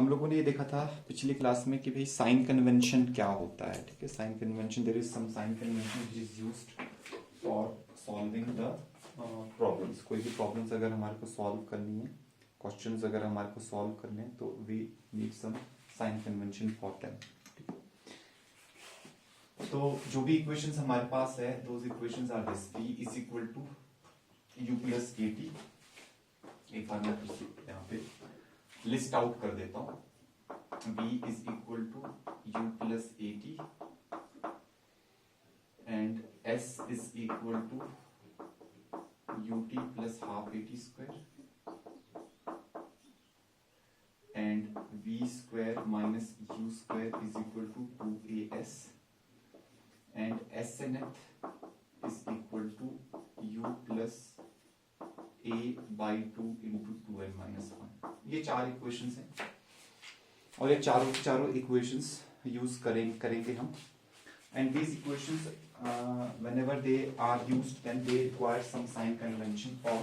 हम लोगों ने ये देखा था पिछली क्लास में कि भाई साइन कन्वेंशन क्या होता है। ठीक है, sign convention, there is some sign convention which is used for solving the problems. कोई भी प्रॉब्लम्स अगर हमारे को सॉल्व करनी है, क्वेश्चंस अगर हमारे को सॉल्व करने हैं, तो we need some sign convention for them. तो जो भी इक्वेशंस हमारे पास है, those equations are this: v is equal to u plus A T. एक बार मैं यहाँ पे लिस्ट आउट कर देता हूँ। v is equal to u plus A T and s is equal to ut plus half A T square and v square minus u square is equal to 2as and snth is equal to u plus a by 2 into 2n minus 1। ये चार equations हैं और ये चारों equations use करेंगे हम। And these equations whenever they are used then they require some sign convention for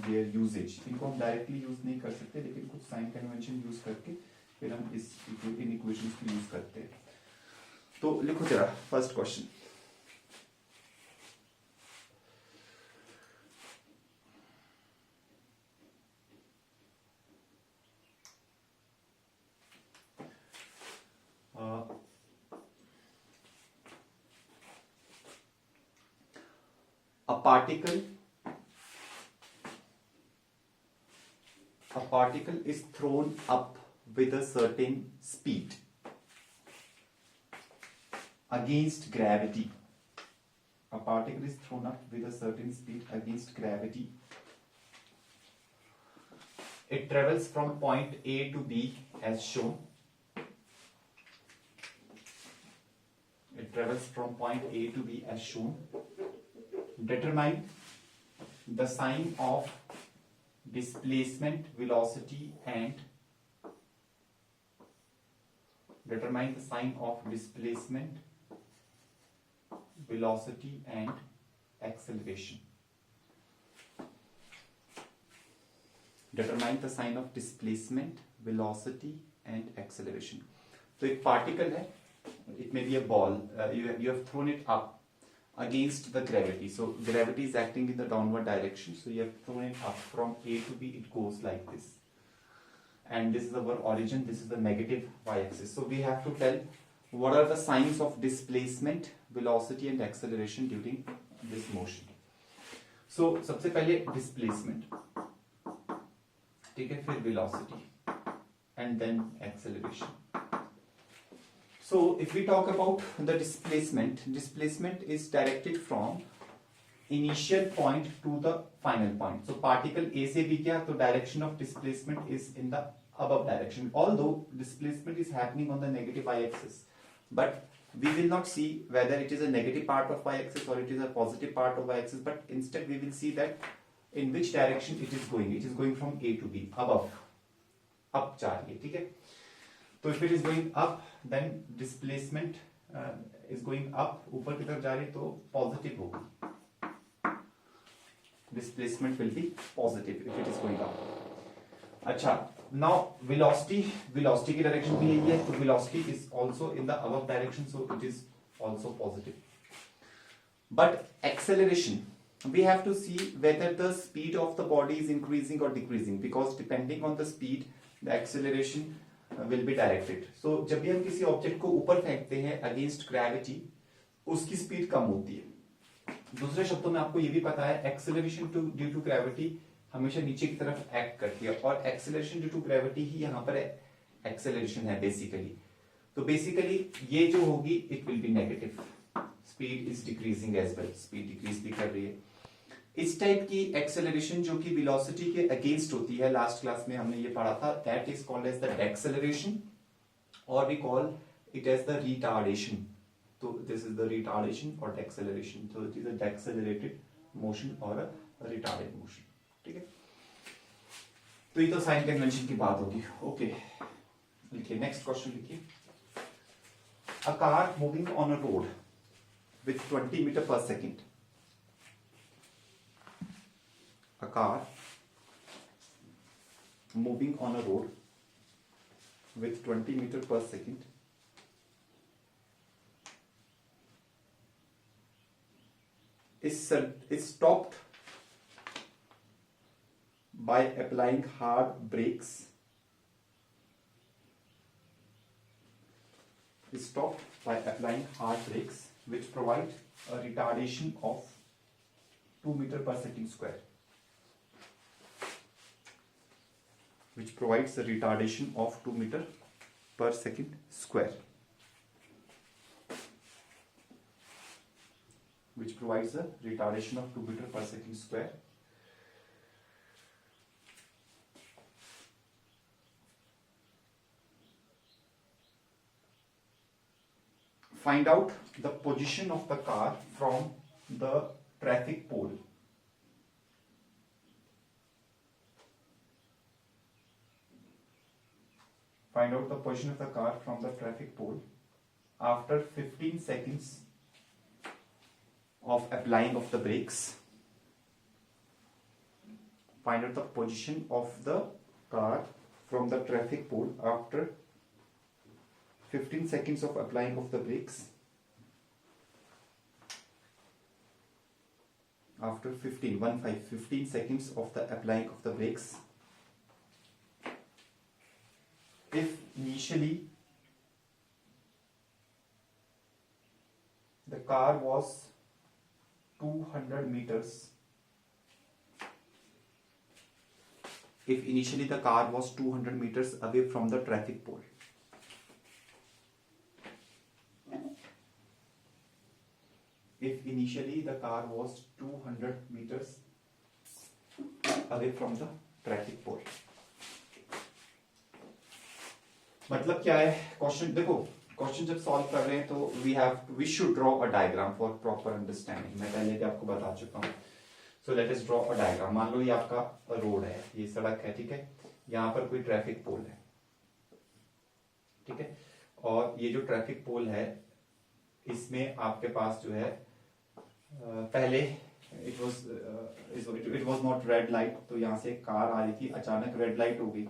their usage। इनको हम डायरेक्टली यूज नहीं कर सकते, लेकिन कुछ साइन कन्वेंशन यूज करके फिर हम इन इक्वेशंस को यूज करते हैं। तो लिखो जरा first question. A particle is thrown up with a certain speed against gravity. A particle is thrown up with a certain speed against gravity. It travels from point A to B as shown. It travels from point A to B as shown. Determine the sign of displacement, velocity and determine the sign of displacement, velocity and acceleration. Determine the sign of displacement, velocity and acceleration. तो एक particle है, it may be a ball, you have thrown it up against the gravity. So gravity is acting in the downward direction, so you have thrown it up from A to B. It goes like this, and this is our origin, this is the negative y-axis. So we have to tell what are the signs of displacement, velocity and acceleration during this motion. So सबसे पहले displacement, ठीक है, फिर velocity and then acceleration. So if we talk about the displacement, displacement is directed from initial point to the final point. So particle A से भी क्या, तो direction of displacement is in the above direction. Although displacement is happening on the negative y-axis, but we will not see whether it is a negative part of y-axis or it is a positive part of y-axis, but instead we will see that in which direction it is going. It is going from A to B, above, up जा रही है, ठीक है। तो if it is going up, then displacement is going up, ऊपर की तरफ जा रही है तो पॉजिटिव होगी, displacement will be positive if it is going up। अच्छा, now velocity की डायरेक्शन भी यही है, तो velocity is also in the above direction, so it is also positive। But acceleration, we have to see whether the speed of the body is increasing or decreasing, because depending on the speed the acceleration will be directed। So जब भी हम किसी object को ऊपर फेंकते हैं against gravity, उसकी speed कम होती है। दूसरे शब्दों में आपको ये भी पता है, एक्सेलरेशन ड्यू टू ग्रेविटी हमेशा नीचे की तरफ एक्ट करती है, और एक्सेलरेशन ड्यू टू ग्रेविटी ही यहाँ पर एक्सेलरेशन है बेसिकली। तो बेसिकली ये जो होगी it will be negative, speed is decreasing as well, speed decrease भी कर रही है। इस टाइप की एक्सेलरेशन जो कि वेलोसिटी के अगेंस्ट होती है, लास्ट क्लास में हमने ये पढ़ा था, that is called as the deceleration, और we call it as the retardation. तो दिस इज द रिटार्डेशन और डेक्सेलरेशन, तो it is a decelerated motion और अ रिटार्डेड मोशन, ठीक है। तो ये तो साइन कन्वेंशन की बात होगी। ओके, लिखिए नेक्स्ट क्वेश्चन, लिखिए a car moving on a road with 20 metre per second. A car moving on a road with 20 meter per second is stopped by applying hard brakes. Is stopped by applying hard brakes which provide a retardation of 2 meter per second square. Which provides a retardation of 2 meter per second square. Which provides a retardation of 2 meter per second square. Find out the position of the car from the traffic pole. Find out the position of the car from the traffic pole after 15 seconds of applying of the brakes. Find out the position of the car from the traffic pole after 15 seconds of applying of the brakes. After 15 seconds of the applying of the brakes. If initially the car was 200 meters, if initially the car was 200 meters away from the traffic pole, if initially the car was 200 meters away from the traffic pole, मतलब क्या है question? देखो question जब solve कर रहे हैं तो we should draw a diagram for proper understanding. मैं पहले भी आपको बता चुका हूँ. So let us draw a diagram. मान लो ये आपका रोड है, ये सड़क है, ठीक है. यहाँ पर कोई ट्रैफिक पोल है, ठीक है. और ये जो ट्रैफिक पोल है इसमें आपके पास जो है पहले it was not red light. तो यहाँ से कार आ रही थी, अचानक रेड लाइट हो गई.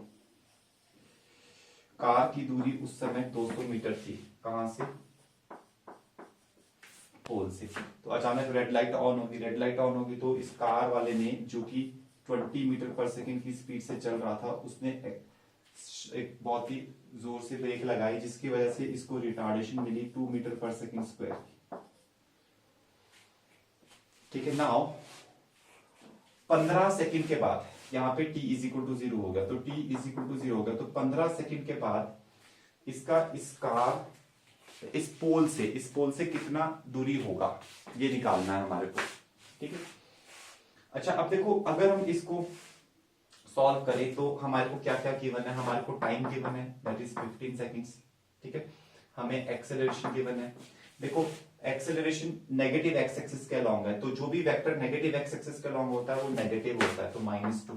कार की दूरी उस समय 200 मीटर थी. कहां से? पोल से. तो अचानक रेड लाइट ऑन होगी. रेड लाइट ऑन होगी तो इस कार वाले ने, जो कि 20 मीटर पर सेकंड की स्पीड से चल रहा था, उसने एक बहुत ही जोर से ब्रेक लगाई, जिसकी वजह से इसको रिटार्डेशन मिली 2 मीटर पर सेकंड स्क्वायर. ठीक है. नाउ 15 सेकंड के बाद यहाँ पे t इज इक्वल टू 0 हो गया. तो t इज इक्वल टू 0 हो गया. तो 15 सेकंड के बाद इसका इस कार इस पोल से कितना दूरी होगा ये निकालना है हमारे को. ठीक है. अच्छा, अब देखो अगर हम इसको सॉल्व करें तो हमारे को क्या क्या गिवन है. हमारे को टाइम गिवन है, दैट इज 15 सेकंड्स. ठीक है. हमें एक्सेलरेशन गिवन है. देखो एक्सेलरेशन नेगेटिव एक्स एक्सिस के अलोंग है, तो जो भी वेक्टर नेगेटिव एक्स एक्सिस के अलोंग होता है वो नेगेटिव होता है, तो -2.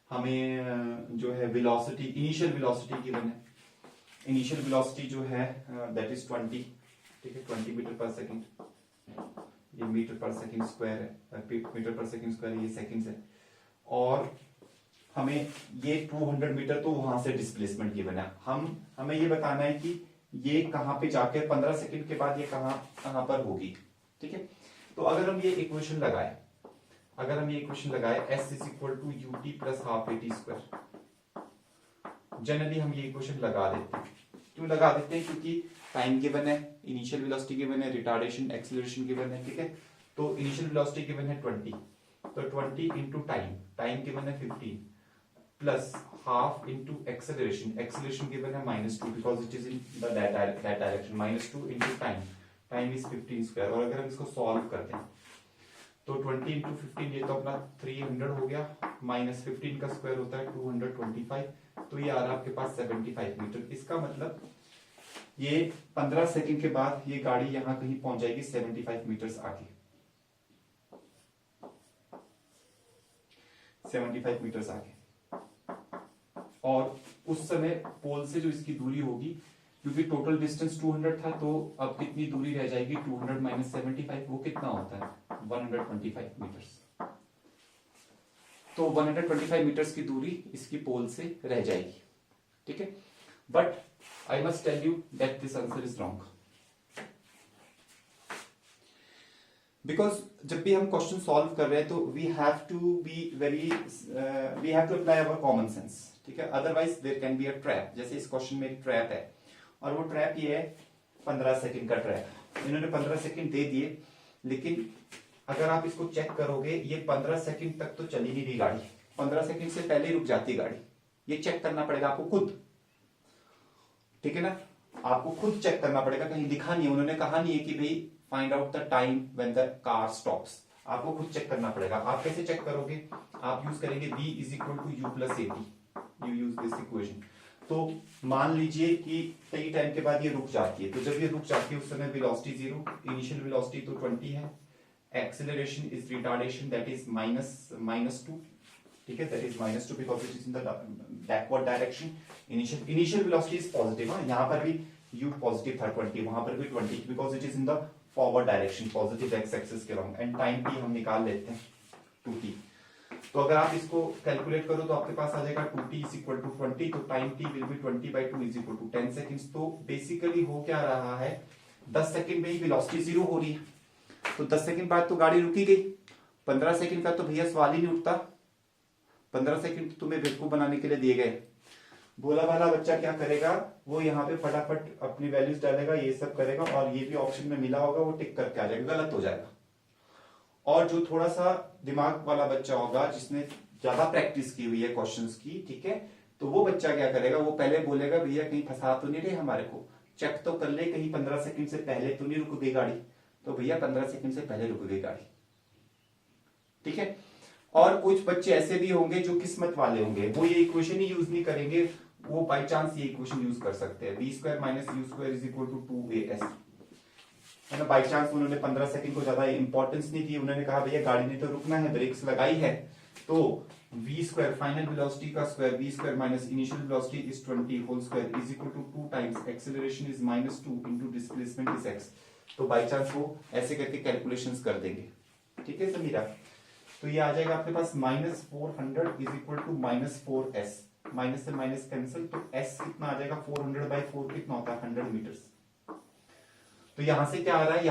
हमें जो है वेलोसिटी, इनिशियल वेलोसिटी गिवन है. इनिशियल वेलोसिटी जो है दैट इज 20. ठीक है. 20 मीटर पर सेकंड. ये मीटर पर सेकंड स्क्वायर है, मीटर पर सेकंड स्क्वायर, ये सेकंड्स है. और हमें ये 200 मीटर तो वहां से डिस्प्लेसमेंट गिवन है. हमें ये बताना है कि ये कहां पे जाके 15 सेकंड के बाद ये कहां पर होगी. ठीक है. तो अगर हम ये इक्वेशन लगाए, s is equal to ut plus half at square, generally हम ये इक्वेशन लगा देते हैं. क्यों लगा देते हैं? क्योंकि टाइम गिवन है, इनिशियल वेलोसिटी गिवन है, रिटार्डेशन एक्सीलरेशन गिवन है. ठीक है. तो इनिशियल वेलोसिटी गिवन है 20, तो 20 इंटू टाइम गिवन है 15 plus half into acceleration given है -2 because it is in the that direction. -2 into time is 15 square. और अगर हम इसको सॉल्व करते हैं तो 20 इंटू 15 ये तो अपना 300 हो गया, -15 का स्क्वायर होता है 225. तो ये आ रहा है आपके पास 75 मीटर. इसका मतलब ये 15 सेकंड के बाद ये गाड़ी यहां कहीं पहुंच जाएगी 75 मीटर्स आगे. 75 मीटर्स आगे. और उस समय पोल से जो इसकी दूरी होगी, क्योंकि टोटल डिस्टेंस 200 था, तो अब कितनी दूरी रह जाएगी? 200 माइनस 75, वो कितना होता है? 125 मीटर्स. तो 125 मीटर्स की दूरी इसकी पोल से रह जाएगी. ठीक है. But I must tell you that this answer is wrong, because जब भी हम क्वेश्चन सॉल्व कर रहे हैं तो we have to apply our common sense, ठीक है, otherwise there can be a trap. जैसे इस क्वेश्चन में एक ट्रैप है और वो ट्रैप ये है 15 सेकंड का ट्रैप। इन्होंने 15 सेकंड दे दिए, लेकिन अगर आप इसको चेक करोगे ये 15 सेकंड तक तो चली नहीं रही गाड़ी, 15 सेकंड से पहले रुक जाती है गाड़ी। ये चेक करना पड़ेगा आपको खुद, ठीक है ना, आपको खुद चेक करना पड़ेगा, कहीं लिखा नहीं है, उन्होंने कहा नहीं है कि भाई find out the time when the car stops. आपको खुद चेक करना पड़ेगा। आप कैसे चेक करोगे? आप यूज करेंगे v is equal to U plus A U use this equation. तो मान लीजिए कि कई टाइम के बाद ये रुक जाती है, तो जब ये रुक जाती है उस समय वेलोसिटी 0, इनिशियल वेलोसिटी तो 20 है, acceleration is retardation that is -2, ठीक है, that is -2 because it is in the backward direction. Initial velocity is positive, हां यहां पर भी u पॉजिटिव था 20, वहां पर भी 20 because it is in the forward direction positive X axis के अलोंग, एंड टाइम t हम निकाल लेते हैं 2t। तो अगर आप इसको कैलकुलेट करो तो आपके पास आ जाएगा 2t इज इक्वल टू 20, तो time t will be 20/2 is equal to 10 seconds. तो बेसिकली हो क्या रहा है, 10 सेकंड में ही वेलोसिटी 0 हो रही है, तो 10 सेकंड बाद तो गाड़ी रुकी गई। 15 सेकंड का तो भैया सवाल ही नहीं उठता, 15 सेकंड तो तुम्हें बेवकूफ बनाने के लिए दिए गए। भोला भाला बच्चा क्या करेगा, वो यहाँ पे फटाफट अपनी वैल्यूज डालेगा, ये सब करेगा, और ये भी ऑप्शन में मिला होगा वो टिक करके आ जाएगा, गलत हो जाएगा। और जो थोड़ा सा दिमाग वाला बच्चा होगा, जिसने ज्यादा प्रैक्टिस की हुई है क्वेश्चंस की, ठीक है, तो वो बच्चा क्या करेगा, वो पहले बोलेगा भैया कहीं फंसा तो नहीं रहे हमारे को, चेक तो कर ले कहीं 15 सेकंड से पहले तो नहीं रुक गई गाड़ी। तो भैया 15 सेकंड से पहले रुक गई गाड़ी, ठीक है। और कुछ बच्चे ऐसे भी होंगे जो किस्मत वाले होंगे, वो ये इक्वेशन ही यूज नहीं करेंगे, वो बाई चांस ये इक्वेशन यूज कर सकते हैं, b² minus u² is equal to 2as, है ना। बाई चांस उन्होंने 15 सेकंड को ज्यादा इंपॉर्टेंस नहीं दी, उन्होंने कहा भैया गाड़ी ने तो रुकना है, ब्रेक्स लगाई है, तो v² फाइनल वेलोसिटी का square v² minus initial velocity is 20 whole square is equal to 2 times acceleration is -2 into displacement is x। तो बाई चांस वो ऐसे करके कैलकुलेशंस कर देंगे, ठीक है समीरा। तो ये आ जाएगा आपके पास -400 is equal to -4s, minus से माइनस कैंसिल, तो s कितना आ जाएगा 400/4 कितना होता है 100 मीटर्स। तो यहां से क्या आ रहा है,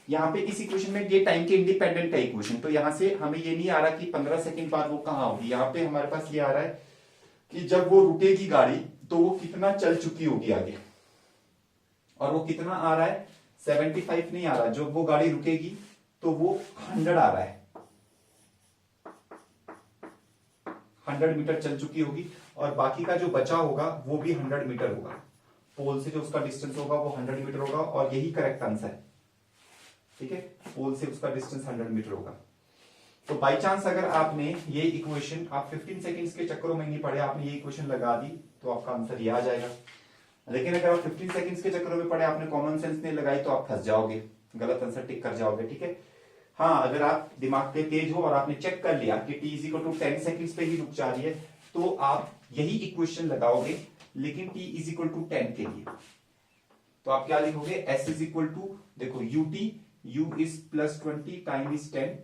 यहाँ पे इस इक्वेशन में ये टाइम के इंडिपेंडेंट है इक्वेशन, तो यहां से हमें ये नहीं आ रहा कि 15 सेकंड बाद वो कहां होगी, यहाँ पे हमारे पास ये आ रहा है कि जब वो रुकेगी गाड़ी तो वो कितना चल चुकी होगी आगे, और वो कितना आ रहा है 75 नहीं आ रहा, जब वो गाड़ी रुकेगी तो वो 100 आ रहा है, 100 मीटर चल चुकी होगी, और बाकी का जो बचा होगा वो भी 100 मीटर होगा, पोल से जो उसका डिस्टेंस होगा वो 100 मीटर होगा, और यही करेक्ट आंसर है, ठीक है, पोल से उसका डिस्टेंस 100 मीटर होगा। तो बाई चांस अगर आपने ये इक्वेशन, आप 15 सेकंड्स के चक्करों में नहीं पड़े, आपने ये इक्वेशन लगा दी तो आपका आंसर ये आ जाएगा। लेकिन अगर आप 15 सेकंड्स के चक्करों में पड़े, आपने कॉमन सेंस नहीं लगाई, तो आप फंस जाओगे, गलत आंसर टिक कर जाओगे, ठीक है। हाँ, अगर आप दिमाग पे तेज हो और आपने चेक कर लिया कि t is equal to 10 seconds पे ही रुक जा रही है, तो आप यही इक्वेशन लगाओगे, लेकिन t इज इक्वल टू 10 के लिए। तो आप क्या लिखोगे, s इज इक्वल टू, देखो ut, u is +20, time is 10,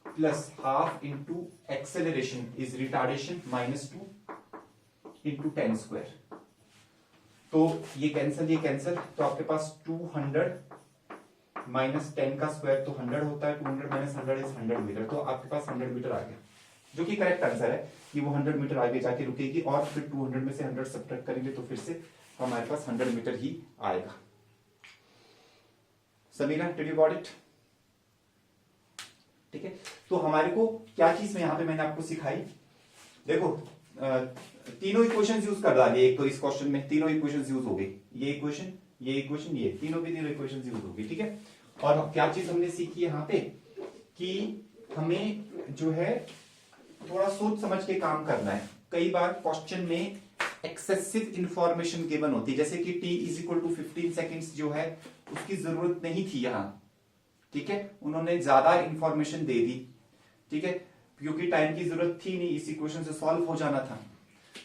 plus half into acceleration is retardation -2 into 10 square. तो ये कैंसिल, तो आपके पास 200 माइनस 10 का स्क्वायर तो 100 होता है, 200 माइनस 100 इज 100 मीटर, तो आपके पास 100 मीटर आ गया, जो कि करेक्ट आंसर है कि वो 100 मीटर आगे जाके रुकेगी, और फिर 200 में से 100 सब्ट्रैक्ट करेंगे तो फिर से हमारे पास 100 मीटर ही आएगा। Samira, did you got it? ठीक है, तो हमारे को क्या चीज में यहाँ पे मैंने आपको सिखाई, देखो तीनों इक्वेशंस यूज कर डाली, एक तो इस क्वेश्चन में तीनों इक्वेशंस यूज हो गई, ये इक्वेशन, ये तीनों इक्वेशंस यूज हो गई, ठीक है। और क्या चीज हमने सीखी यहाँ पे कि हमें जो है थोड़ा सोच समझ के काम करना है। कई बार क्वेश्चन में एक्सेसिव इंफॉर्मेशन गिवन होती है, जैसे कि t is equal to 15 seconds जो है उसकी जरूरत नहीं थी यहाँ, ठीक है, उन्होंने ज्यादा इंफॉर्मेशन दे दी, ठीक है, क्योंकि टाइम की जरूरत थी नहीं, इस इक्वेशन से सॉल्व हो जाना था,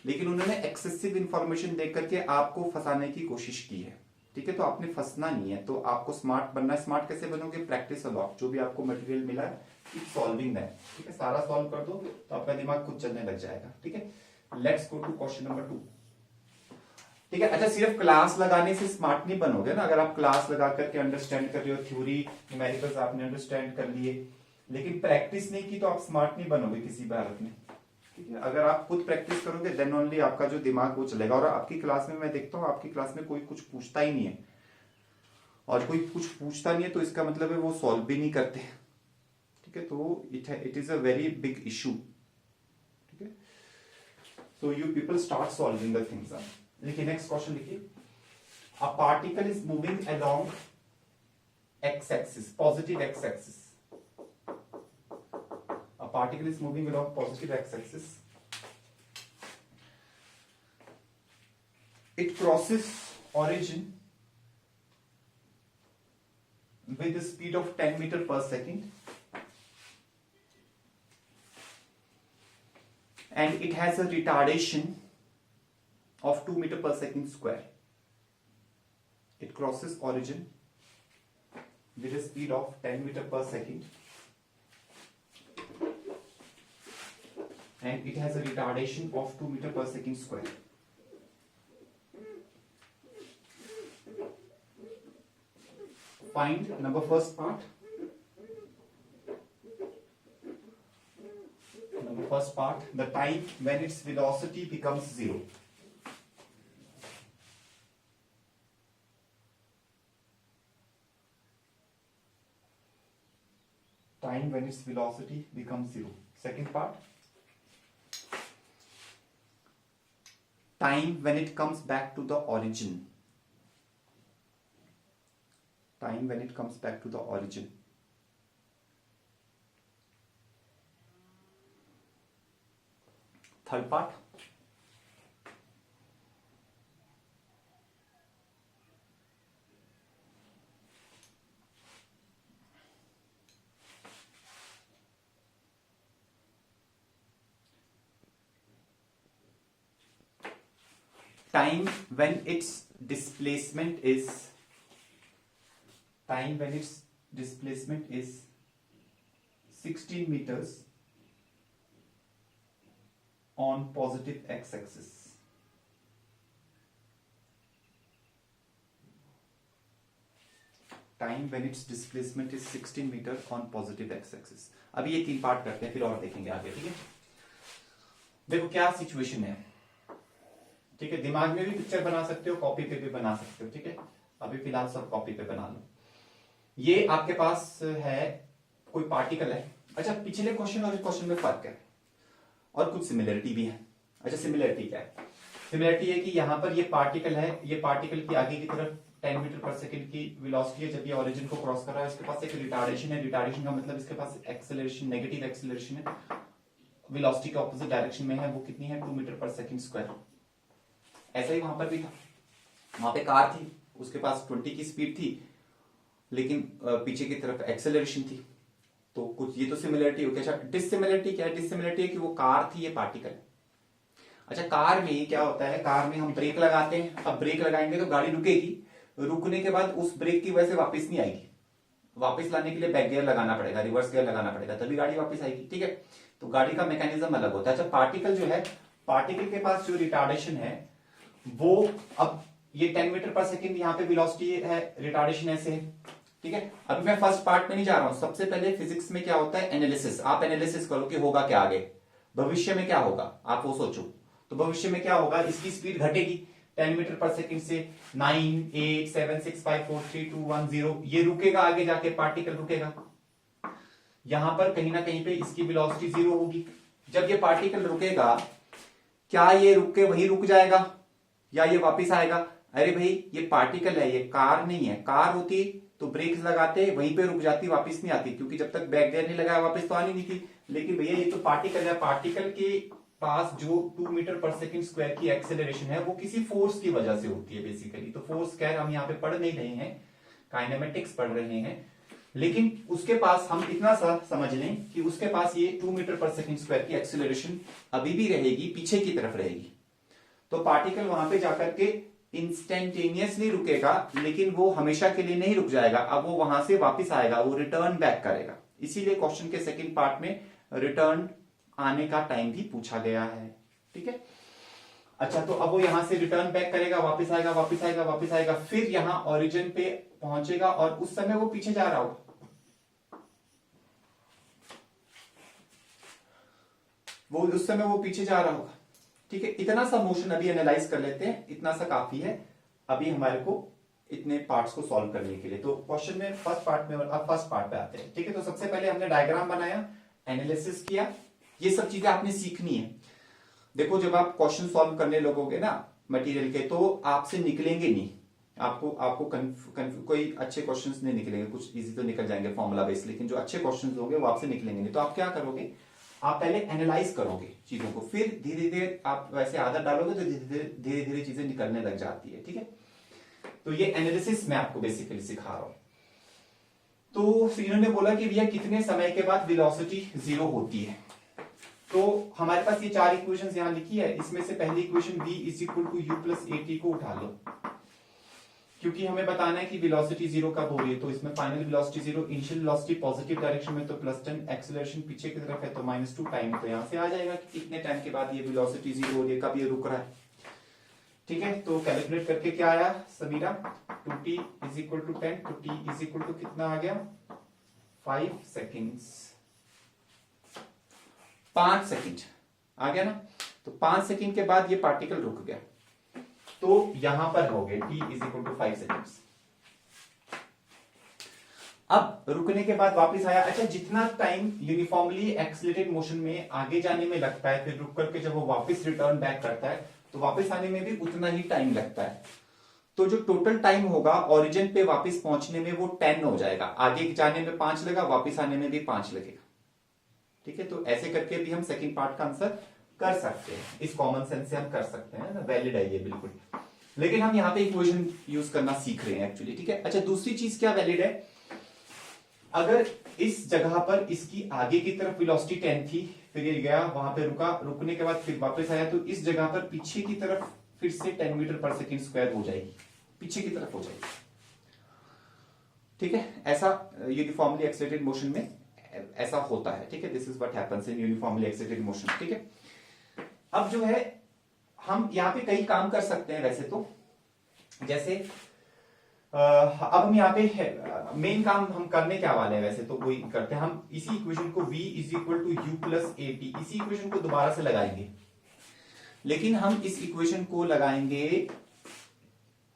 लेकिन उन्होंने एक्सेसिव इंफॉर्मेशन देख करके आपको फंसाने की कोशिश की है, ठीक है। तो आपने फंसना नहीं है, तो आपको स्मार्ट बनना है। स्मार्ट कैसे बनोगे, प्रैक्टिस लॉक, जो भी आपको मटेरियल मिला है सॉल्विंग दैट, ठीक है, सारा सॉल्व कर दो तो आपका दिमाग खुद चलने लग जाएगा, ठीक है। Let's go to question number 2। ठीक है। अच्छा, सिर्फ क्लास लगाने से स्मार्ट नहीं बनोगे ना। अगर आप क्लास लगा करके अंडरस्टैंड कर रहे हो, थ्योरी न्यूमेरिकल्स आपने अंडरस्टैंड कर लिए, लेकिन प्रैक्टिस नहीं की तो आप स्मार्ट नहीं बनोगे किसी भी हालत में। ठीक है, अगर आप खुद प्रैक्टिस करोगे देन ओनली आपका जो दिमाग वो चलेगा। और आपकी क्लास में मैं देखता हूँ, आपकी क्लास में कोई कुछ पूछता ही नहीं है, और कोई कुछ पूछता नहीं है तो इसका मतलब है वो सॉल्व भी नहीं करते। ठीक है, तो it is a very big issue. ठीक है, so you people start solving the things. देखिए नेक्स्ट क्वेश्चन लिखिए, अ particle is moving along x axis, positive X axis. A particle is moving along positive x-axis. It crosses origin with the speed of 10 meter per second, and it has a retardation of 2 meter per second square. It crosses origin with a speed of 10 meter per second, and it has a retardation of 2 meter per second square. Find number first part. Number first part, the time when its velocity becomes 0. Time when its velocity becomes 0. Second part, time when it comes back to the origin. Time when it comes back to the origin. Third part, time when its displacement is 16 meters on positive x-axis. Time when its displacement is 16 meter on positive x-axis. अब ये 3 part करते हैं, फिर और देखेंगे आगे। ठीक है, देखो क्या सिचुएशन है। ठीक है, दिमाग में भी पिक्चर बना सकते हो, कॉपी पे भी बना सकते हो। ठीक है, अभी फिलहाल सब कॉपी पे बना लो। ये आपके पास है कोई पार्टिकल है। अच्छा, पिछले क्वेश्चन और इस क्वेश्चन में फर्क है और कुछ सिमिलरिटी भी है। अच्छा, सिमिलरिटी क्या है? सिमिलरिटी है कि यहाँ पर ये पार्टिकल है, ये पार्टिकल की आगे की तरफ 10 मीटर पर सेकंड की वेलोसिटी है जब ये ओरिजिन को क्रॉस कर रहा है। इसके पास एक रिटार्डेशन है। रिटार्डेशन का मतलब इसके पास एक्सेलरेशन, नेगेटिव एक्सेलरेशन है, वेलोसिटी के ऑपोजिट डायरेक्शन में है। वो कितनी है? 2 मीटर पर सेकंड स्क्वायर। ऐसा ही वहां पर भी था, वहां पे कार थी, उसके पास 20 की स्पीड थी, लेकिन पीछे की तरफ एक्सेलरेशन थी। तो कुछ ये तो सिमिलरिटी हो गया। अच्छा, डिसिमिलरिटी क्या है? डिसिमिलरिटी है कि वो कार थी, ये पार्टिकल। अच्छा, कार में क्या होता है? कार में हम ब्रेक लगाते हैं। अब ब्रेक लगाएंगे तो गाड़ी रुकेगी, रुकने के बाद उस ब्रेक की वजह से वापस नहीं आएगी। वापस लाने के लिए बैक गियर लगाना पड़ेगा, रिवर्स गियर लगाना पड़ेगा, तभी गाड़ी वापस आएगी। ठीक है, तो गाड़ी का मैकेनिज्म अलग होता है। अच्छा, पार्टिकल जो है, पार्टिकल के पास जो रिटार्डेशन है वो, अब ये 10 मीटर पर सेकंड यहाँ पे वेलोसिटी है, रिटार्डेशन ऐसे है। ठीक है, अभी मैं फर्स्ट पार्ट में नहीं जा रहा हूं। सबसे पहले फिजिक्स में क्या होता है? एनालिसिस। आप एनालिसिस करो कि होगा क्या आगे, भविष्य में क्या होगा, आप वो सोचो। तो भविष्य में क्या होगा? इसकी स्पीड घटेगी 10 मीटर पर सेकंड से 9, 8, 7, 6, 5, 4, 3, 2, 1, 0। ये रुकेगा, आगे जाके पार्टिकल रुकेगा। यहां पर कहीं ना कहीं पे इसकी वेलोसिटी 0 होगी। जब ये पार्टिकल रुकेगा, क्या ये रुक के वही रुक जाएगा या ये वापस आएगा? अरे भाई, ये पार्टिकल है, ये कार नहीं है। कार होती तो ब्रेक लगाते, वहीं पे रुक जाती, वापस नहीं आती, क्योंकि जब तक बैक गियर नहीं लगाया वापस तो आनी नहीं थी। लेकिन भैया ये तो पार्टिकल है, पार्टिकल के पास जो 2 मीटर पर सेकंड स्क्वायर की एक्सेलरेशन है वो किसी फोर्स की वजह से होती है बेसिकली। तो फोर्स क्या है, हम यहाँ पे पढ़ नहीं रहे हैं, काइनेमेटिक्स पढ़ रहे हैं। लेकिन उसके पास हम इतना सा समझ लें कि उसके पास ये 2 मीटर पर सेकंड स्क्वायर की एक्सेलरेशन अभी भी रहेगी, पीछे की तरफ रहेगी। तो पार्टिकल वहां पे जाकर के इंस्टेंटेनियसली रुकेगा, लेकिन वो हमेशा के लिए नहीं रुक जाएगा। अब वो वहां से वापस आएगा, वो रिटर्न बैक करेगा। इसीलिए क्वेश्चन के सेकंड पार्ट में रिटर्न आने का टाइम भी पूछा गया है। ठीक है, अच्छा, तो अब वो यहां से रिटर्न बैक करेगा, वापस आएगा, वापस आएगा, वापस आएगा, फिर यहां ओरिजिन पे पहुंचेगा और उस समय वो पीछे जा रहा होगा। वो उस समय वो पीछे जा रहा होगा। ठीक है, इतना सा मोशन अभी एनालाइज कर लेते हैं, इतना सा काफी है अभी हमारे को इतने पार्ट्स को सॉल्व करने के लिए। तो क्वेश्चन में फर्स्ट पार्ट में, अब फर्स्ट पार्ट पे आते हैं। ठीक है, तो सबसे पहले हमने डायग्राम बनाया, एनालिसिस किया, ये सब चीजें आपने सीखनी है। देखो, जब आप क्वेश्चन सॉल्व करने लगोगे ना मटेरियल के, तो आपसे निकलेंगे नहीं, आपको कोई अच्छे क्वेश्चंस नहीं निकलेंगे, कुछ इजी तो निकल जाएंगे फॉर्मूला बेस्ड, लेकिन जो अच्छे क्वेश्चंस होंगे वो आपसे निकलेंगे नहीं। तो आप क्या करोगे, आप पहले एनालाइज करोगे चीजों को, फिर धीरे धीरे आप वैसे आदत डालोगे तो धीरे धीरे चीजें निकलने लग जाती है। ठीक है, तो ये एनालिसिस मैं आपको बेसिकली सिखा रहा हूं। तो इन्होंने बोला कि भैया कितने समय के बाद वेलोसिटी 0 होती है। तो हमारे पास ये 4 इक्वेशंस यहां लिखी है, इसमें से पहली equation v is equal to U plus A T को उठा लो, क्योंकि हमें बताना है कि वेलोसिटी 0 कब हो रही है। तो इसमें final velocity 0, initial velocity positive direction में तो +10, एक्सेलरेशन पीछे की तरफ है तो -2 टाइम, तो यहां से आ जाएगा कि कितने टाइम के बाद ये वेलोसिटी 0 हो रही है, कब ये रुक रहा है। ठीक है, तो कैलकुलेट करके क्या आया Samira, 2t is equal to 10, तो t इज इक्वल टू कितना आ गया, 5 सेकेंड्स, 5 सेकेंड आ गया ना। तो 5 सेकेंड के बाद ये पार्टिकल रुक गया, तो यहां पर हो गए t is equal to 5 seconds. अब रुकने के बाद वापस आया। अच्छा, जितना टाइम यूनिफॉर्मली एक्सीलरेटेड मोशन में आगे जाने में लगता है, फिर रुक करके जब वो वापस रिटर्न बैक करता है तो वापस आने में भी उतना ही टाइम लगता है। तो जो टोटल टाइम होगा ओरिजिन पे वापस पहुंचने में वो 10 हो जाएगा, आगे जाने में 5 लगा, वापस आने में भी 5 लगेगा। ठीक है, तो ऐसे करके भी हम सेकंड पार्ट का आंसर कर सकते हैं, इस कॉमन सेंस से हम कर सकते हैं ना, वैलिड है ये बिल्कुल। लेकिन हम यहाँ पे इक्वेशन यूज करना सीख रहे हैं एक्चुअली। ठीक है, अच्छा दूसरी चीज क्या वैलिड है, अगर इस जगह पर इसकी आगे की तरफ वेलोसिटी 10 थी, फिर ये गया वहां पे रुका, रुकने के बाद फिर वापस आया, तो इस जगह पर पीछे की तरफ फिर से 10 मीटर पर सेकेंड स्क्वायर हो जाएगी, पीछे की तरफ हो जाएगी। ठीक है, ऐसा यूनिफॉर्मली एक्सीलरेटेड मोशन में ऐसा होता है। ठीक है, this is what happens in uniformly accelerated motion. ठीक है, अब जो है हम यहाँ पे कई काम कर सकते हैं वैसे तो, जैसे अब हम यहाँ पे मेन काम हम करने क्या वाले हैं, वैसे तो वही करते हैं हम, इसी इक्वेशन को v is equal to U plus A T, इसी इक्वेशन को दोबारा से लगाएंगे, लेकिन हम इस इक्वेशन को लगाएंगे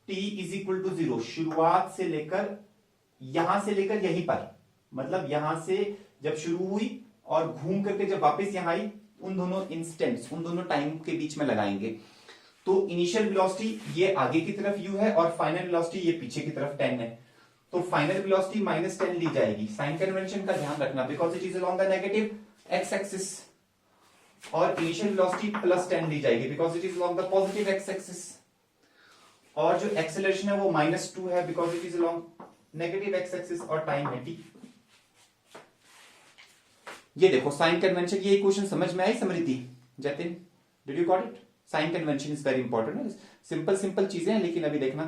t इज इक्वल टू 0, शुरुआत से लेकर यहां से लेकर यहीं पर, मतलब यहां से जब शुरू हुई और घूम करके जब वापस यहां आई, उन दोनों इंस्टेंट्स, उन दोनों टाइम के बीच में लगाएंगे। तो इनिशियल वेलोसिटी ये आगे की तरफ u है और फाइनल वेलोसिटी ये पीछे की तरफ 10 है, तो फाइनल वेलोसिटी -10 ली जाएगी। साइन कन्वेंशन का ध्यान रखना, because it is along the negative x axis, और इनिशियल वेलोसिटी +10 ली जाएगी because it is along the positive X axis, और जो एक्सेलरेशन है वो -2 है because it is along negative x axis, और टाइम है t। ये देखो साइन कन्वेंशन, ये इक्वेशन समझ में आई Samriddhi, Jatin, did you got it? Sign convention is very important है, सिंपल सिंपल चीजें हैं, लेकिन अभी देखना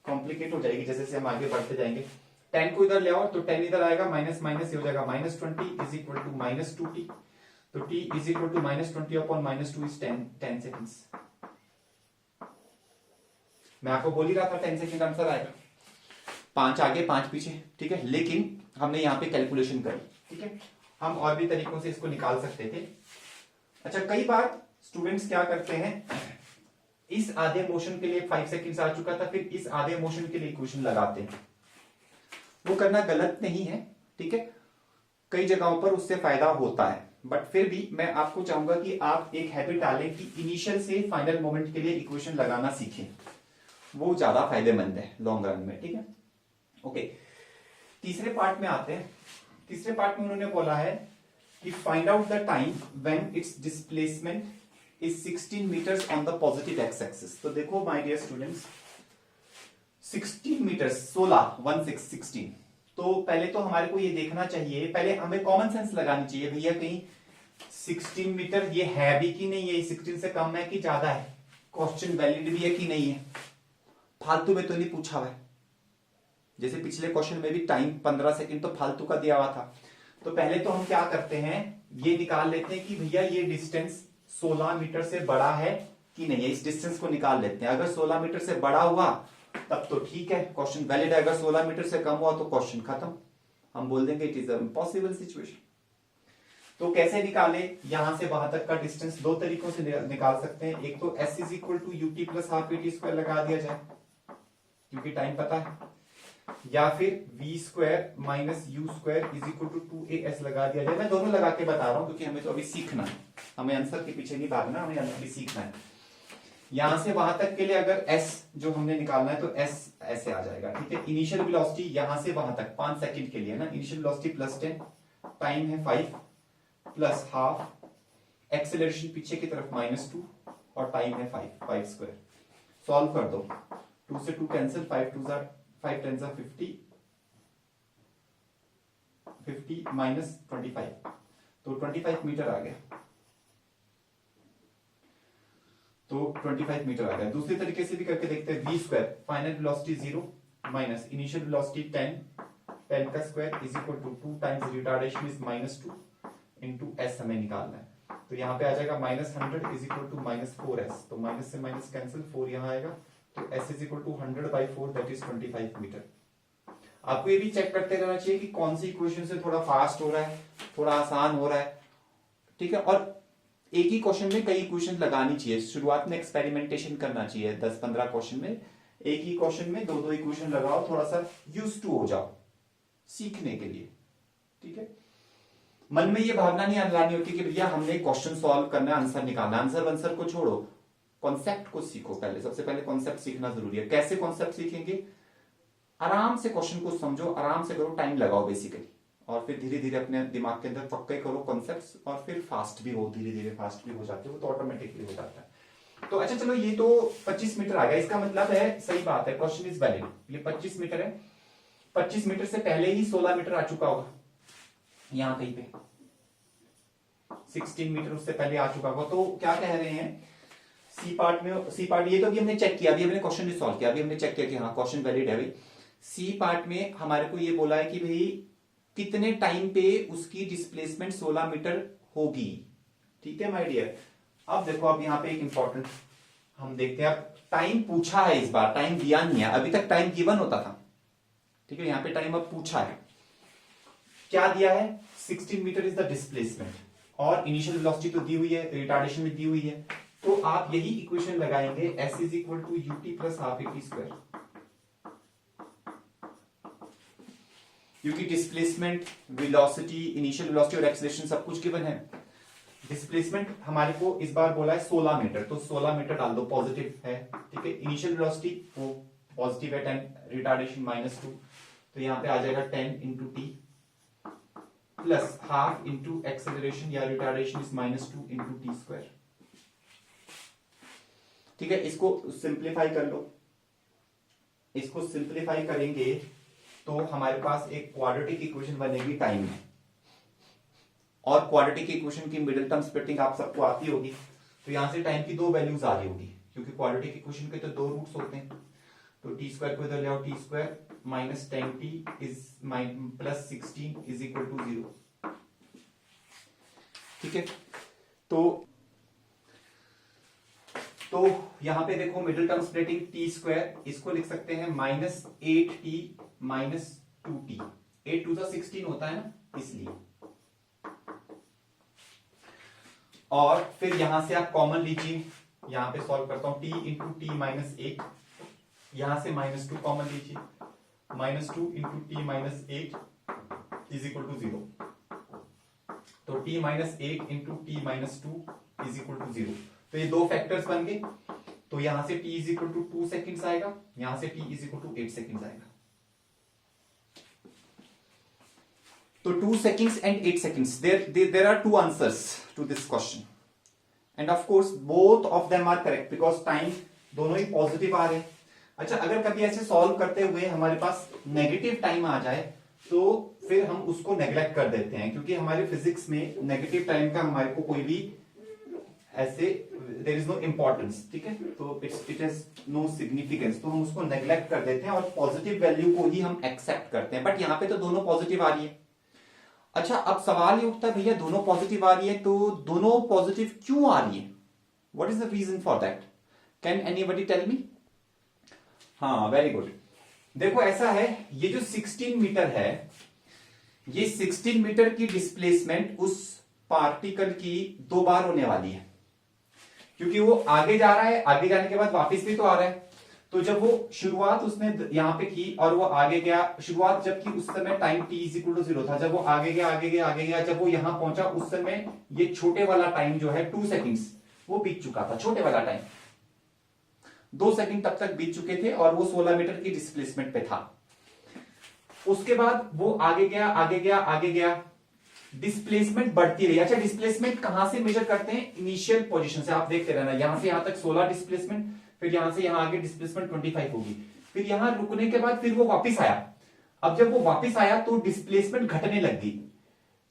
कॉम्प्लिकेट हो जाएगी जैसे जैसे हम आगे बढ़ते जाएंगे। 10 को इधर ले आओ तो 10 इधर आएगा, माइनस माइनस हो जाएगा, -20 इज इक्वल टू -2t, तो t is equal to -20 upon -2 is 10 seconds. मैं आपको बोल ही रहा था 10 सेकेंड आंसर आएगा, 5 आगे 5 पीछे। ठीक है, लेकिन हमने यहाँ पे कैलकुलेशन करी। ठीक है, हम और भी तरीकों से इसको निकाल सकते थे। अच्छा, कई बार स्टूडेंट्स क्या करते हैं, इस आधे मोशन के लिए 5 सेकेंड्स आ चुका था, फिर इस आधे मोशन के लिए इक्वेशन लगाते हैं। वो करना गलत नहीं है, ठीक है, कई जगहों पर उससे फायदा होता है, बट फिर भी मैं आपको चाहूंगा कि आप एक हैबिट डालें कि इनिशियल से फाइनल मोमेंट के लिए इक्वेशन लगाना सीखें, वो ज्यादा फायदेमंद है लॉन्ग रन में। ठीक है, ओके, तीसरे पार्ट में आते हैं। तीसरे पार्ट में उन्होंने बोला है कि find out the time when its displacement is 16 metres on the positive X axis. तो देखो माय डियर स्टूडेंट्स, 16 मीटर्स, 16 तो पहले तो हमारे को ये देखना चाहिए, पहले हमें कॉमन सेंस लगानी चाहिए, भैया कहीं 16 मीटर ये है भी कि नहीं है, 16 से कम है कि ज्यादा है, क्वेश्चन वैलिड भी है कि नहीं है, फालतू में तो नहीं पूछा हुआ है। जैसे पिछले क्वेश्चन में भी टाइम 15 सेकंड तो फालतू का दिया हुआ था। तो पहले तो हम क्या करते हैं, ये निकाल लेते हैं कि भैया ये डिस्टेंस 16 मीटर से बड़ा है कि नहीं है, इस डिस्टेंस को निकाल लेते हैं। अगर 16 मीटर से बड़ा हुआ तब तो ठीक है, क्वेश्चन वैलिड है। अगर 16 मीटर से कम हुआ तो क्वेश्चन खत्म, हम बोल देंगे it is a impossible situation. तो कैसे निकाले, यहां से वहां तक का डिस्टेंस दो तरीकों से निकाल सकते हैं। एक तो s is equal to UT plus half eighty square लगा दिया जाए क्योंकि टाइम पता है, या फिर V square minus U square is equal to 2as लगा दिया जाए। मैं दोनों लगा के बता रहा हूं क्योंकि हमें तो अभी सीखना है, हमें आंसर के पीछे नहीं भागना, हमें अभी सीखना है। यहां से वहां तक के लिए अगर s जो हमने निकालना है तो s ऐसे आ जाएगा, ठीक है। इनिशियल वेलोसिटी यहां से वहां तक 5 सेकंड के लिए ना, इनिशियल वेलोसिटी प्लस 10, टाइम है 5 प्लस हाफ, एक्सेलरेशन पीछे की तरफ -2 और टाइम है 5 स्क्वायर। सॉल्व कर दो, 2 से 2 कैंसिल, 5 10 50 माइनस 25 तो 25 मीटर आ गया, तो 25 मीटर आ गया। दूसरी तरीके से भी करके देखते हैं, V square final velocity 0 minus initial velocity 10 का square is equal to 2 times retardation is -2 into S हमें निकालना है। तो यहाँ पे आ जाएगा -100 इज इक्वल टू -4s, तो माइनस से माइनस कैंसिल, 4 यहाँ आएगा, तो s is equal to 100/4 that is 25 metre. आपको ये भी चेक करते रहना चाहिए कि कौन सी इक्वेशन से थोड़ा फास्ट हो रहा है, थोड़ा आसान हो रहा है, ठीक है। और एक ही क्वेश्चन में कई इक्वेशन लगानी चाहिए, शुरुआत में एक्सपेरिमेंटेशन करना चाहिए। 10-15 क्वेश्चन में एक ही क्वेश्चन में दो इक्वेशन लगाओ, थोड़ा सा यूज टू हो जाओ सीखने के लिए, ठीक है। मन में ये भावना नहीं लानी होती कि भैया हमने क्वेश्चन सॉल्व करना है, आंसर निकालना। आंसर को छोड़ो, कॉन्सेप्ट को सीखो। पहले सबसे पहले कॉन्सेप्ट सीखना जरूरी है। कैसे कॉन्सेप्ट सीखेंगे, आराम से क्वेश्चन को समझो, आराम से करो, टाइम लगाओ बेसिकली, और फिर धीरे धीरे अपने दिमाग के अंदर पक्के करो कॉन्सेप्ट्स, और फिर फास्ट भी हो, धीरे धीरे फास्ट भी हो जाते हो, तो ऑटोमेटिकली हो जाता है। तो अच्छा चलो, ये तो 25 मीटर आ गया, इसका मतलब है सही बात है, क्वेश्चन इज वैलिड। ये 25 मीटर है, 25 मीटर से पहले ही 16 मीटर आ चुका होगा यहां कहीं पे, 16 मीटर उससे पहले आ चुका होगा। तो क्या कह रहे हैं, सी पार्ट ये तो अभी हमने चेक किया, अभी हमने क्वेश्चन नहीं सॉल्व किया, अभी हमने चेक किया कि हाँ क्वेश्चन वैलिड है भाई। सी पार्ट में हमारे को ये बोला है कि भाई कितने टाइम पे उसकी डिस्प्लेसमेंट 16 मीटर होगी, ठीक है माय डियर। अब देखो, अब यहाँ पे एक इंपॉर्टेंट हम देखते हैं, अब टाइम पूछा है, इस बार टाइम दिया नहीं है, अभी तक टाइम गिवन होता था, ठीक है। यहाँ पे टाइम अब पूछा है, क्या दिया है, 16 मीटर इज द डिस्प्लेसमेंट, और इनिशियल वेलोसिटी तो दी हुई है, रिटार्डेशन भी दी हुई है। तो आप यही इक्वेशन लगाएंगे, s is equal to UT plus half eighty square, क्योंकि डिस्प्लेसमेंट, वेलोसिटी, इनिशियल वेलोसिटी और एक्सेलरेशन सब कुछ गिवन है। डिस्प्लेसमेंट हमारे को इस बार बोला है 16 मीटर, तो 16 मीटर डाल दो, पॉजिटिव है, ठीक है। इनिशियल वेलोसिटी वो पॉजिटिव है 10, रिटार्डेशन -2, तो यहां पे आ जाएगा 10 into t plus half into acceleration या retardation is -2 into t square, ठीक है। इसको सिंप्लीफाई कर लो, इसको सिंप्लीफाई करेंगे तो हमारे पास एक क्वाड्रेटिक इक्वेशन बनेगी टाइम में, और क्वाड्रेटिक इक्वेशन की मिडिल टर्म स्प्लिटिंग आप सबको आती होगी, तो यहां से टाइम की दो वैल्यूज आ रही होगी, क्योंकि क्वाड्रेटिक इक्वेशन के तो दो रूट्स होते हैं। तो टी स्क्वायर को इधर ले आओ, T square minus 10t is plus 16 is equal to 0, ठीक है। तो यहां पे देखो middle term splitting T square, इसको लिख सकते हैं -8t माइनस 2t, 8 टू 16 होता है ना, इसलिए। और फिर यहां से आप कॉमन लीजिए, यहां पे सॉल्व करता हूं, t इंटू टी माइनस 1, यहां से -2 कॉमन लीजिए, -2 into T minus 8 is equal to 0, तो t minus 8 into T minus 2 is equal to 0। तो ये दो फैक्टर्स बन गए, तो यहां से t is equal to 2 seconds आएगा, यहां से t is equal to 8 seconds आएगा। तो 2 seconds and 8 seconds, there are two answers to this question, and of course both of them are correct because time दोनों ही पॉजिटिव आ रहे हैं। अच्छा, अगर कभी ऐसे सॉल्व करते हुए हमारे पास नेगेटिव टाइम आ जाए तो फिर हम उसको नेग्लेक्ट कर देते हैं, क्योंकि हमारे फिजिक्स में नेगेटिव टाइम का हमारे को कोई भी ऐसे देयर इज नो इंपॉर्टेंस, ठीक है, तो इट हैज नो सिग्निफिकेंस, तो हम उसको नेग्लेक्ट कर देते हैं और पॉजिटिव वैल्यू को ही हम एक्सेप्ट करते हैं। बट यहाँ पे तो दोनों पॉजिटिव आ रही है। अच्छा, अब सवाल ये उठता है, भैया दोनों पॉजिटिव आ रही है, तो दोनों पॉजिटिव क्यों आ रही है, what is the reason for that? Can anybody tell me? हाँ, वेरी गुड। देखो ऐसा है, ये जो 16 मीटर है, ये 16 मीटर की डिस्प्लेसमेंट उस पार्टिकल की 2 बार होने वाली है, क्योंकि वो आगे जा रहा है, आगे जाने के बाद वापस भी तो आ रहा है। तो जब वो शुरुआत उसने यहां पे की और वो आगे गया, शुरुआत जब की उस समय time t is equal to 0 था, जब वो आगे गया आगे गया आगे गया, जब वो यहां पहुंचा उस समय ये छोटे वाला टाइम जो है 2 सेकंड्स वो बीत चुका था, छोटे वाला टाइम 2 सेकंड तब तक बीत चुके थे और वो 16 मीटर की डिस्प्लेसमेंट पे था। उसके बाद वो आगे गया आगे गया आगे गया, डिस्प्लेसमेंट बढ़ती रही। अच्छा, डिस्प्लेसमेंट कहां से मेजर करते हैं? इनिशियल पोजीशन से। आप देखते रहना, यहां से यहां तक 16 डिस्प्लेसमेंट, फिर यहां से यहां आगे डिस्प्लेसमेंट 25 होगी, फिर यहां रुकने के बाद फिर वो वापस आया। अब जब वो वापस आया तो डिस्प्लेसमेंट घटने लग गई।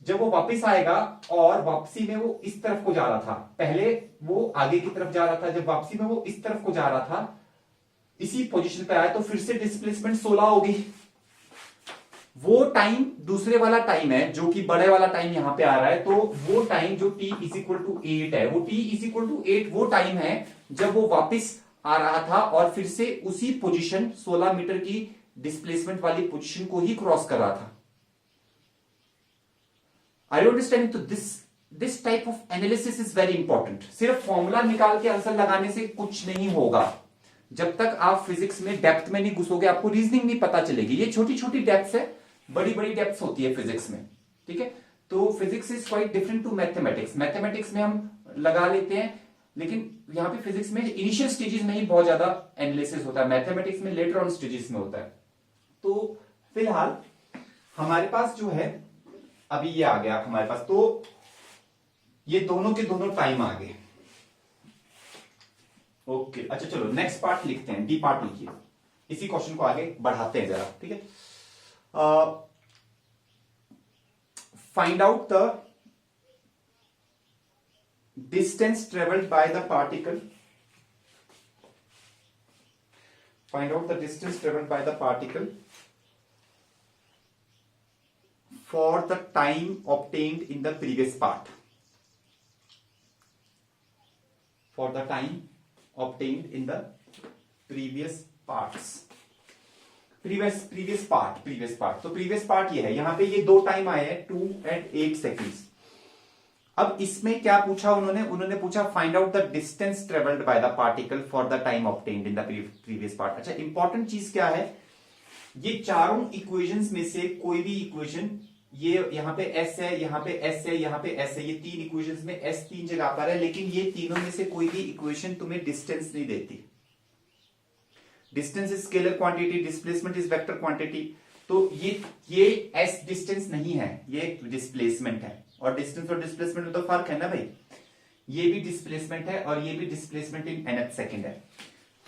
जब वो वापस आएगा और वापसी में वो इस तरफ को जा रहा था, पहले वो आगे की तरफ जा रहा था, जब वापसी में वो इस तरफ को जा रहा था, इसी पोजीशन पे आया तो फिर से डिस्प्लेसमेंट 16 होगी। वो टाइम दूसरे वाला टाइम है जो कि बड़े वाला टाइम यहां पे आ रहा है, तो वो टाइम जो t इज इक्वल टू 8 है, वो t इज इक्वल टू 8 वो टाइम है जब वो वापस आ रहा था और फिर से उसी पोजीशन 16 मीटर की डिस्प्लेसमेंट वाली पोजीशन को ही क्रॉस कर रहा था। Are you understanding? तो this type of analysis is very important. सिर्फ फॉर्मूला निकाल के आंसर लगाने से कुछ नहीं होगा। जब तक आप फिजिक्स में डेप्थ में नहीं घुसोगे, आपको रीजनिंग नहीं पता चलेगी। ये छोटी छोटी डेप्थ है, बड़ी बड़ी डेप्थ होती है फिजिक्स में, ठीक है। तो physics is quite different to mathematics. Mathematics में हम लगा लेते हैं, लेकिन यहाँ पे फिजिक्स में इनिशियल स्टेजेस में ही बहुत ज्यादा एनालिसिस होता है, मैथमेटिक्स में लेटर ऑन स्टेजेस में होता है। तो फिलहाल हमारे पास जो है अभी ये आ गया हमारे पास, तो ये दोनों के दोनों टाइम आ गए। ओके, अच्छा चलो नेक्स्ट पार्ट लिखते हैं, डी पार्ट लिखिए। इसी क्वेश्चन को आगे बढ़ाते हैं जरा, ठीक है। Find out the distance traveled by the particle. Find out the distance traveled by the particle for the time obtained in the previous part. For the time obtained in the previous parts. Previous part. तो previous part ये है, यहां पे ये 2 time आए हैं 2 and 8 seconds. अब इसमें क्या पूछा उन्होंने पूछा find out the distance travelled by the particle for the time obtained in the previous part. अच्छा, इंपॉर्टेंट चीज क्या है, ये चारों इक्वेशंस में से कोई भी इक्वेशन, ये यहां पे s है, यहां पे s है, यहां पे s है, ये 3 इक्वेशंस में s 3 जगह पर है, लेकिन ये तीनों में से कोई भी इक्वेशन तुम्हें डिस्टेंस नहीं देती। Distance is scalar quantity, displacement is vector quantity. तो ये s डिस्टेंस नहीं है, ये डिस्प्लेसमेंट है। और डिस्टेंस और डिस्प्लेसमेंट में तो फर्क है ना भाई, ये भी डिस्प्लेसमेंट है और ये भी डिस्प्लेसमेंट इन nth सेकंड है।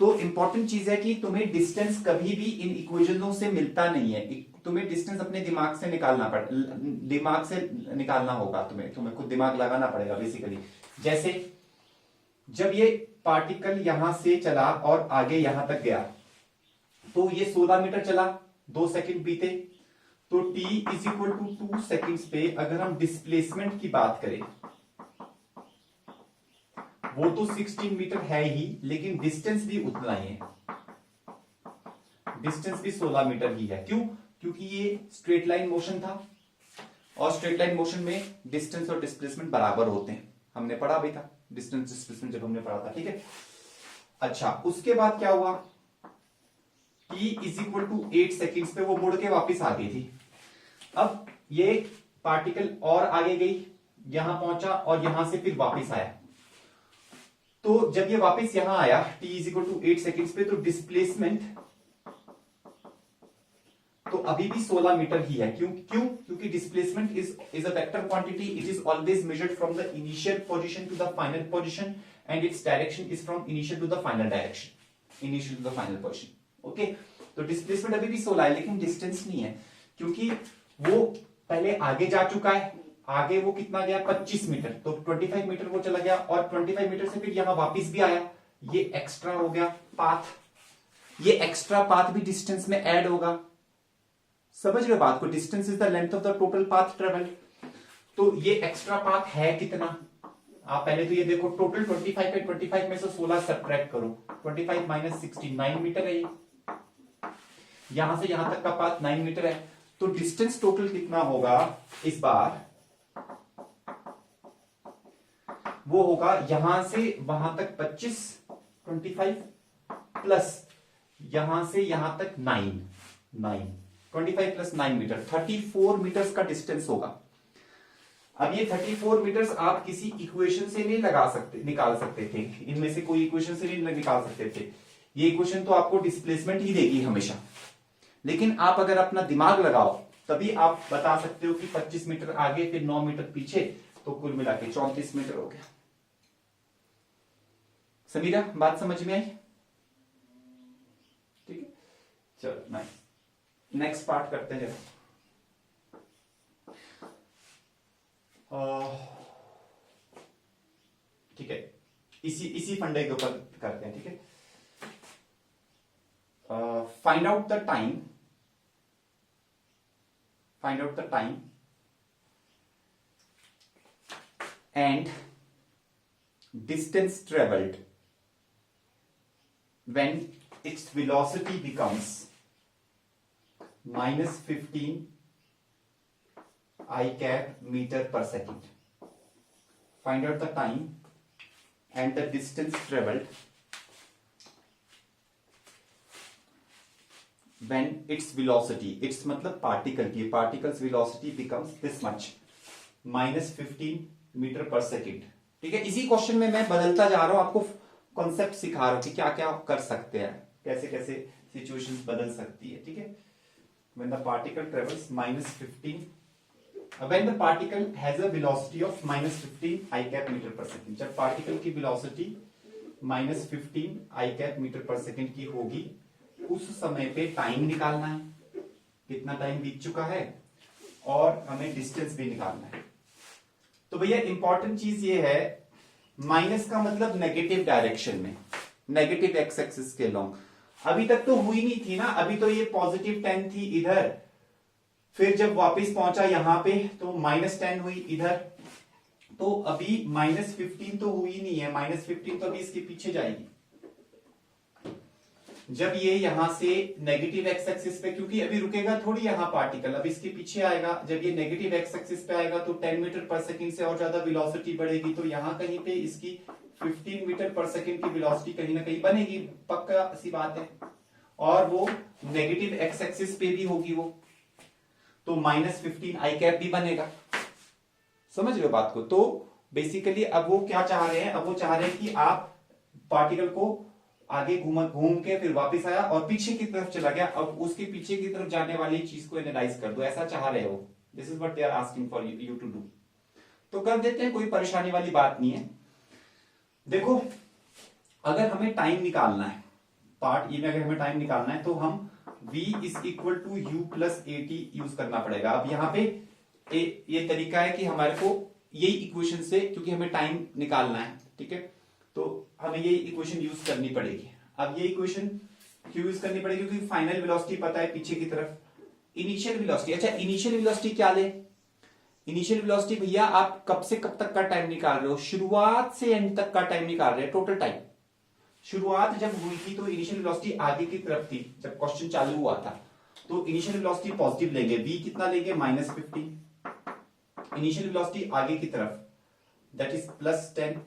तो इंपॉर्टेंट चीज है कि तुम्हें डिस्टेंस कभी भी इन इक्वेशनों से मिलता नहीं है, तुम्हें डिस्टेंस अपने दिमाग से निकालना होगा, तुम्हें खुद दिमाग लगाना पड़ेगा बेसिकली। जैसे जब ये पार्टिकल यहां से चला और आगे यहां तक गया, तो ये 16 मीटर चला, 2 सेकंड बीते, तो t is equal to 2 seconds पे अगर हम डिस्प्लेसमेंट की बात करें, वो तो 16 मीटर है ही, लेकिन डिस्टेंस भी उतना ही है, डिस्टेंस भी 16 मीटर ही है। क्यों? क्योंकि ये स्ट्रेट लाइन मोशन था और स्ट्रेट लाइन मोशन में डिस्टेंस और डिस्प्लेसमेंट बराबर होते हैं, हमने पढ़ा भी था डिस्टेंस डिस्प्लेसमेंट जब हमने पढ़ा था, ठीक है। अच्छा, उसके बाद क्या हुआ, t is equal to 8 seconds पे वो मुड़ के वापस आ गई थी। अब ये पार्टिकल और आगे गई, यहां पहुंचा और यहां से फिर वापस आया। तो जब ये वापस यहां आया t is equal to 8 seconds पे, तो डिस्प्लेसमेंट तो अभी भी 16 मीटर ही है। क्यों? क्योंकि displacement is a vector quantity, it is always measured from the initial position to the final position and its direction is from initial to the final direction, initial to the final position. Okay, तो displacement अभी भी 16 है, लेकिन distance नहीं है, क्योंकि वो पहले आगे जा चुका है। आगे वो कितना गया, 25 मीटर, तो 25 मीटर वो चला गया और 25 मीटर से फिर यहां वापस भी आया, ये एक्स्ट्रा हो गया पाथ, ये एक्स्ट्रा पाथ भी डिस्टेंस में ऐड होगा। समझ रहे हो बात को? Distance is the length of the total path travelled. तो ये एक्स्ट्रा पाथ है कितना, आप पहले तो ये देखो टोटल 25 है, 25 में से 16 सब्ट्रैक्ट करो, 25 माइनस 16 9 मीटर है ये, यहां से यहां तक का पाथ 9 मीटर है, तो डिस्टेंस टोटल कितना होगा इस बार, वो होगा यहां से वहां तक 25 25 प्लस यहां से यहां तक 9 25 प्लस 9 मीटर 34 मीटर्स का डिस्टेंस होगा। अब ये 34 मीटर्स आप किसी इक्वेशन से नहीं निकाल सकते थे, इनमें से कोई इक्वेशन से नहीं निकाल सकते थे, ये इक्वेशन तो आपको डिस्प्लेसमेंट ही देगी हमेशा, लेकिन आप अगर अपना दिमाग लगाओ तभी आप बता सकते हो कि 25 मीटर आगे फिर 9 मीटर पीछे, तो कुल मिला के 34 मीटर हो गया। समीरा बात समझ में आई? ठीक है, चलो नाइस, नेक्स्ट पार्ट करते हैं जरा। ठीक है, इसी फंडे के ऊपर करते हैं। ठीक है, find out the time and distance travelled when its velocity becomes minus 15 I cap meter per second. Find out the time and the distance traveled when its velocity, its मतलब पार्टिकल की, particle's velocity becomes this much minus 15 metre per second. ठीक है, इसी question में मैं बदलता जा रहा हूं, आपको कॉन्सेप्ट सिखा रहा हूं कि क्या क्या कर सकते हैं, कैसे कैसे सिचुएशंस बदल सकती है। ठीक है, when the particle travels minus 15 when the particle has a velocity of minus 15 I cap meter per second, जब पार्टिकल की velocity minus 15 I cap meter per second की होगी, उस समय पे टाइम निकालना है, कितना टाइम बीत चुका है, और हमें डिस्टेंस भी निकालना है। तो भैया इंपॉर्टेंट चीज ये है, माइनस का मतलब नेगेटिव डायरेक्शन में, नेगेटिव एक्स एक्सिस के लॉन्ग। अभी तक तो हुई नहीं थी ना, अभी तो ये पॉजिटिव 10 थी इधर, फिर जब वापस पहुंचा यहां पे तो माइनस 10 हुई इधर, तो अभी माइनस 15 तो हुई नहीं है, माइनस 15 तो अभी इसके पीछे जाएगी। जब ये यहां से नेगेटिव एक्स एक्सिस पे, क्योंकि अभी रुकेगा थोड़ी यहां पार्टिकल, अब इसके पीछे आएगा, जब ये नेगेटिव एक्स एक्सिस पे आएगा तो 10 मीटर पर सेकंड से और ज्यादा वेलोसिटी बढ़ेगी, तो यहां कहीं पे इसकी 15 मीटर पर सेकंड की वेलोसिटी कहीं ना कहीं बनेगी, पक्का सी बात है, और वो नेगेटिव एक्स एक्सिस पे भी होगी वो, तो माइनस 15 आई कैप भी बनेगा। समझ रहे हो बात को? तो बेसिकली अब वो क्या चाह रहे हैं, अब वो चाह रहे हैं कि आप पार्टिकल को आगे घूम के फिर वापस आया और पीछे की तरफ चला गया, अब उसके पीछे की तरफ जाने वाली चीज को एनालाइज कर दो, ऐसा चाह रहे हो। This is what they are asking for you to do. तो कर देते हैं, कोई परेशानी वाली बात नहीं है। देखो, अगर हमें टाइम निकालना है, पार्ट ए में अगर हमें टाइम निकालना है तो हम v is equal to U plus A T use करना पड़ेगा। अब यहाँ पे ये तरीका है कि हमारे को यही इक्वेशन से, क्योंकि हमें टाइम निकालना है, ठीक है, तो हमें ये इक्वेशन यूज करनी पड़ेगी। अब ये इक्वेशन क्यों यूज करनी पड़ेगी? क्योंकि फाइनल वेलोसिटी पता है पीछे की तरफ, इनिशियल वेलोसिटी। अच्छा, इनिशियल वेलोसिटी क्या ले? इनिशियल वेलोसिटी भैया आप कब से कब तक का टाइम निकाल रहे हो? शुरुआत से एंड तक का टाइम निकाल रहे हैं, टोटल टाइम। शुरुआत जब हुई थी तो इनिशियल वेलोसिटी आगे की तरफ थी, जब क्वेश्चन चालू हुआ था, तो इनिशियल वेलोसिटी पॉजिटिव लेंगे, v कितना लेंगे? माइनस 15। इनिशियल वेलोसिटी आगे की तरफ, दैट इज प्लस 10।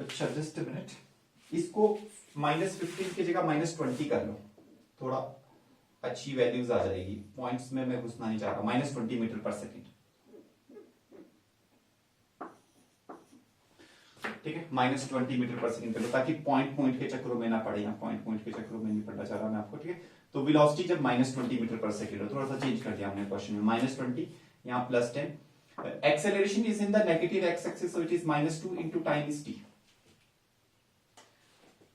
अच्छा, जस्ट अ मिनट, इसको माइनस 15 की जगह माइनस 20 कर लो, थोड़ा अच्छी वैल्यूज आ जाएगी। पॉइंट्स में मैं घुसना नहीं चाह रहा। माइनस 20 मीटर पर सेकेंड, ठीक है, माइनस 20 मीटर पर सेकेंड कर लो, ताकि पॉइंट के चक्करों में ना पड़े, यहाँ पॉइंट के चक्करों में नहीं पड़ना चाह रहा मैं आपको, ठीक है। तो वेलोसिटी जब माइनस 20 मीटर पर सेकेंड हो, थोड़ा सा चेंज कर दिया हमने क्वेश्चन में, माइनस 20 यहाँ plus 10। Acceleration is in the negative x axis, so it is minus 2 into time is T.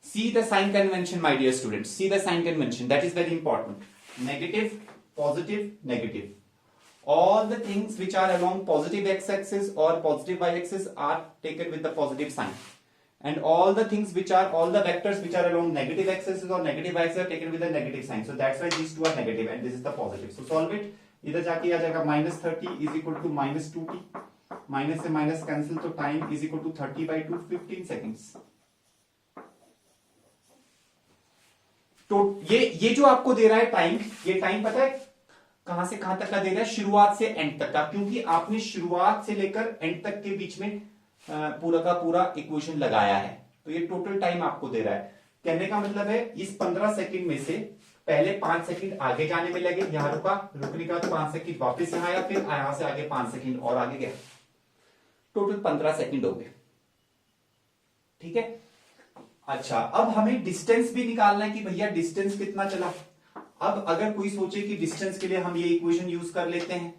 See the sign convention, my dear students. See the sign convention. That is very important. Negative, positive, negative. All the things which are along positive x-axis or positive y-axis are taken with the positive sign. and all the vectors which are along negative axis or negative axis are taken with a negative sign, so that's why these two are negative and this is the positive. So solve it. इधर जाके आ जाएगा -30 is equal to -2t, minus से minus cancel, तो time is equal to 30/2, 15 seconds. तो ये जो आपको दे रहा है टाइम, ये टाइम पता है कहां से कहां तक का दे रहा है? शुरुआत से एंड तक का, क्योंकि आपने शुरुआत से लेकर एंड तक के बीच में पूरा का पूरा इक्वेशन लगाया है, तो ये टोटल टाइम आपको दे रहा है. कहने का मतलब है इस 15 सेकंड में से पहले 5 सेकंड आगे जाने में लगे, यहां रुका, रुकने का तो 5 सेकंड वापस यहां आया, फिर यहां से आगे 5 सेकंड और आगे गया, टोटल 15 सेकंड हो गए. ठीक है. अच्छा, अब हमें डिस्टेंस भी निकालना है कि भैया डिस्टेंस कितना चला. अब अगर कोई सोचे कि डिस्टेंस के लिए हम ये इक्वेशन यूज कर लेते हैं,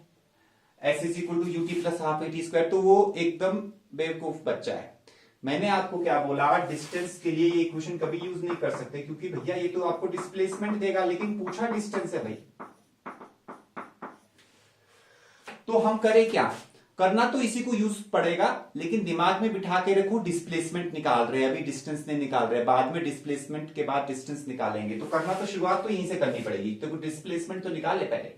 s is equal to UT plus half eighty square, तो वो एकदम बेवकूफ बच्चा है. मैंने आपको क्या बोला, डिस्टेंस के लिए ये इक्वेशन कभी यूज नहीं कर सकते, क्योंकि भैया ये तो आपको डिस्प्लेसमेंट देगा, लेकिन पूछा डिस्टेंस है भाई. तो हम करें क्या? करना तो इसी को यूज पड़ेगा, लेकिन दिमाग में बिठा के रखो डिस्प्लेसमेंट निकाल रहे हैं, अभी डिस्टेंस नहीं निकाल रहे, बाद में डिस्प्लेसमेंट के बाद डिस्टेंस निकालेंगे. तो करना तो शुरुआत तो यहीं से करनी पड़ेगी, तो डिस्प्लेसमेंट तो निकाल ले पहले.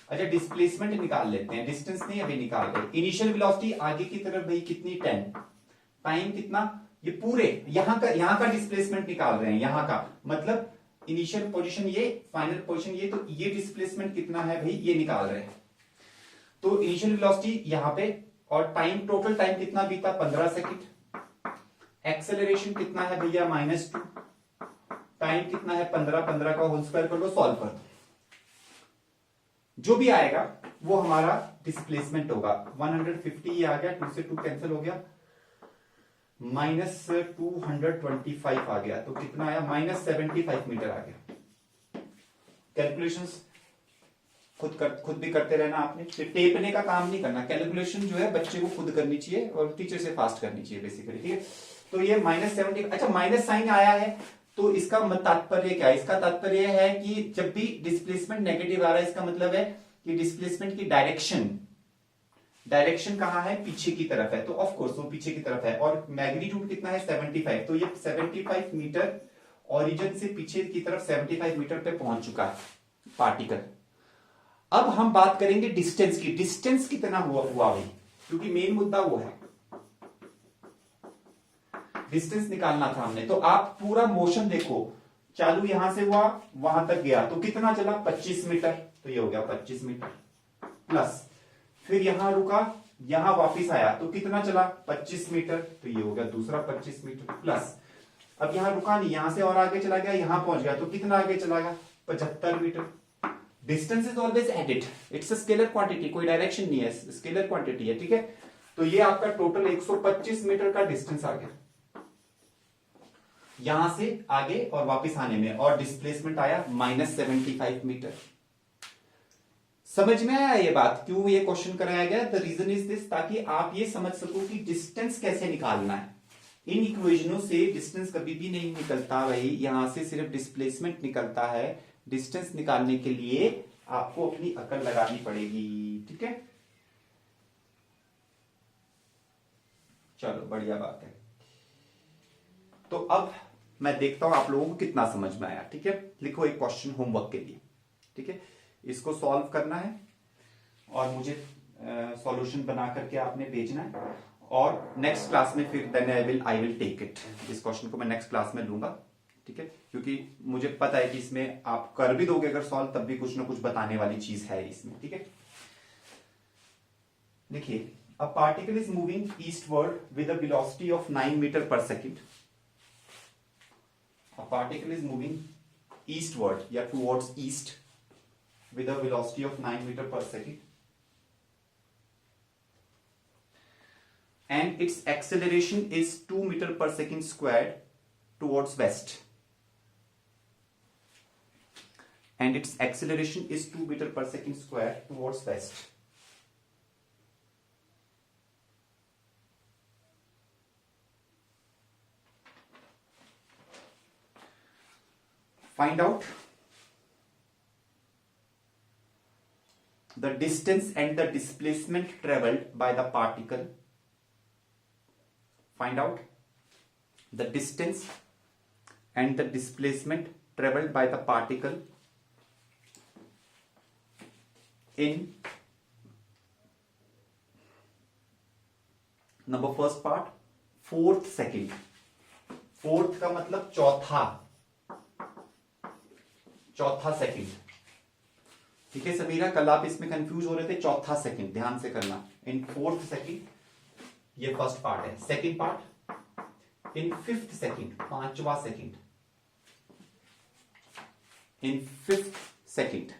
अच्छा, डिस्प्लेसमेंट निकाल लेते हैं, डिस्टेंस नहीं अभी निकाल रहे. इनिशियल वेलोसिटी आगे की तरफ भाई कितनी 10, टाइम कितना, ये पूरे यहां का डिस्प्लेसमेंट निकाल रहे हैं, यहां का मतलब इनिशियल पोजीशन ये, फाइनल पोजीशन ये, तो ये डिस्प्लेसमेंट कितना है भाई ये निकाल रहे हैं. तो इनिशियल वेलोसिटी यहां पे, और टाइम, टोटल टाइम कितना बीता 15 सेकंड. एक्सेलरेशन कितना है भैया -2, टाइम कितना है 15 का होल स्क्वायर कर लो, सॉल्व कर दो. जो भी आएगा वो हमारा डिस्प्लेसमेंट होगा. 150 ये आ गया, 2 से 2 कैंसिल हो गया, -225 आ गया, तो कितना आया -75 मीटर आ गया. कैलकुलेशंस खुद भी करते रहना आपने, टेपने का काम नहीं करना. कैलकुलेशन जो है बच्चे को खुद करनी चाहिए और टीचर से फास्ट करनी चाहिए बेसिकली. ठीक है. तो ये -70, अच्छा माइनस साइन आया है, तो इसका तात्पर्य क्या है? इसका तात्पर्य है कि जब भी डिस्प्लेसमेंट नेगेटिव आ रहा है, इसका मतलब है कि डिस्प्लेसमेंट की डायरेक्शन कहां है? पीछे की तरफ है, तो ऑफ कोर्स वो पीछे की तरफ है. और मैग्नीट्यूड कितना है? 75, तो ये 75 मीटर ओरिजिन से पीछे की तरफ 75 मीटर पे पहुंच चुका है पार्टिकल. अब हम बात करेंगे डिस्टेंस की. डिस्टेंस कितना हुआ भाई, क्योंकि मेन मुद्दा वो है, डिस्टेंस निकालना था हमने. तो आप पूरा मोशन देखो, चालू यहां से हुआ, वहां तक गया, तो कितना चला? 25 मीटर, तो ये हो गया 25 मीटर प्लस, फिर यहां रुका, यहां वापिस आया, तो कितना चला? 25 मीटर, तो ये हो गया दूसरा 25 मीटर प्लस. अब यहां रुका नहीं, यहां से और आगे चला गया, यहां पहुंच गया, तो कितना आगे चला गया? 75 metre. Distance is always added, it's a scalar quantity, कोई डायरेक्शन नहीं है, स्केलर क्वांटिटी है. ठीक है. तो ये आपका टोटल 125 मीटर का डिस्टेंस आ गया, यहां से आगे और वापस आने में, और डिस्प्लेसमेंट आया -75 मीटर. समझ में आया ये बात, क्यों ये क्वेश्चन कराया गया? द रीजन इज दिस, ताकि आप ये समझ सको कि डिस्टेंस कैसे निकालना है. इन इक्वेशनों से डिस्टेंस कभी भी नहीं निकलता भाई, यहां से सिर्फ डिस्प्लेसमेंट निकलता है. डिस्टेंस निकालने के लिए आपको अपनी अकल लगानी पड़ेगी. ठीक है, चलो बढ़िया बात है. तो अब मैं देखता हूं आप लोगों को कितना समझ में आया. ठीक है, लिखो एक क्वेश्चन होमवर्क के लिए. ठीक है, इसको सॉल्व करना है और मुझे सॉल्यूशन बना करके आपने भेजना है, और नेक्स्ट क्लास में फिर then I will take it. इस क्वेश्चन को मैं नेक्स्ट क्लास में लूंगा. ठीक है, क्योंकि मुझे पता है कि इसमें आप कर भी दोगे अगर सॉल्व, तब भी कुछ ना कुछ बताने वाली चीज है इसमें. ठीक है, देखिए, a particle is moving eastward with a velocity of 9 metre per second. A particle is moving eastward, yeah, towards east with a velocity of 9 meter per second, and its acceleration is 2 meter per second squared towards west, and its acceleration is 2 meter per second squared towards west. Find out the distance and the displacement traveled by the particle. Find out the distance and the displacement traveled by the particle in number first part 4th second. 4th का मतलब चौथा second. ठीक है समीरा, कल आप इसमें confuse हो रहे थे. चौथा सेकंड ध्यान से करना. इन 4th सेकंड, ये फर्स्ट पार्ट है. Second part in 5th second, 5वां सेकंड. In 5th second